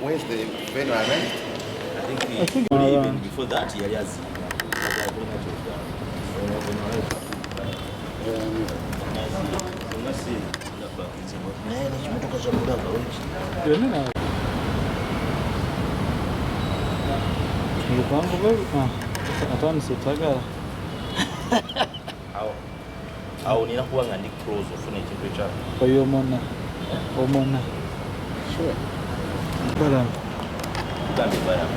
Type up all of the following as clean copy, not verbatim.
Where's the venue arranged? I think even before that, he has. How ninakuwa ngani close ufune kitu cha kwa hiyo omona sure Balaam Balaam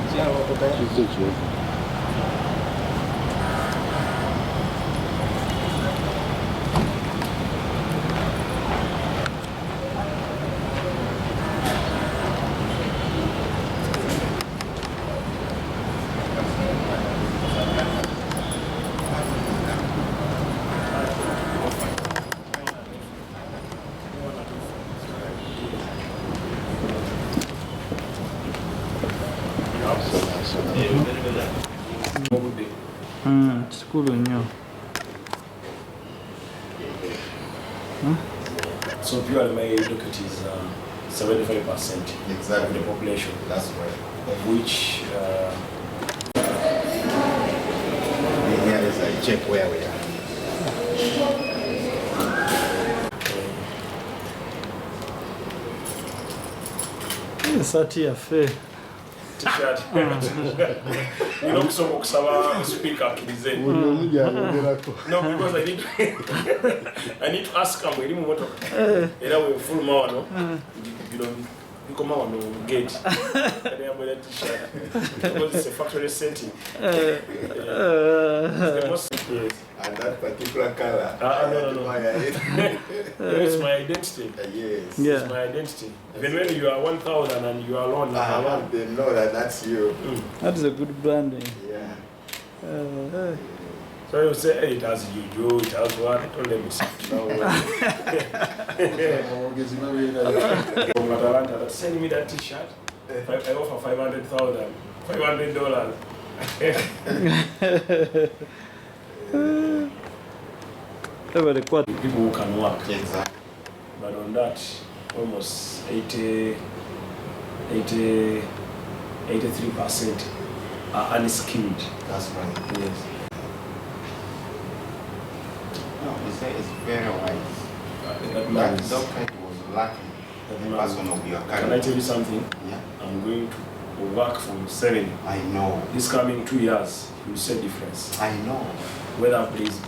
Kikulu nnyo. So purely my educate is 75% Exactly. of the population. That's right. Of which Here is a check where we are. Sati yaffe. t-shirt. Kusoma okusaba speaker akkirize. No, because I need to ask him erimu motoka. Era we full mawano. Biko mawano gate. And I'm wearing t-shirt. Because it's a factory setting. It's the most, yes. And that particular color. No. It's my identity. Yes. Yeah. It's my identity. Even when you are 1,000 and you are alone, They know that that's you. That is a good branding. Yeah. So you say, hey, it has you, it has what? Don't let me say. From Atlanta, that's sending me that t-shirt. I offer $500,000. $500. People who can work. Exactly. But on that, almost 83% are unskilled. That's right. Yes. No, it's very wise. That man That is, doctor was lucky. that The man, person of your can I character. tell you something? Yeah. I'm going to work from 7. I know. This coming 2 years, you will see a difference. I know. Whether please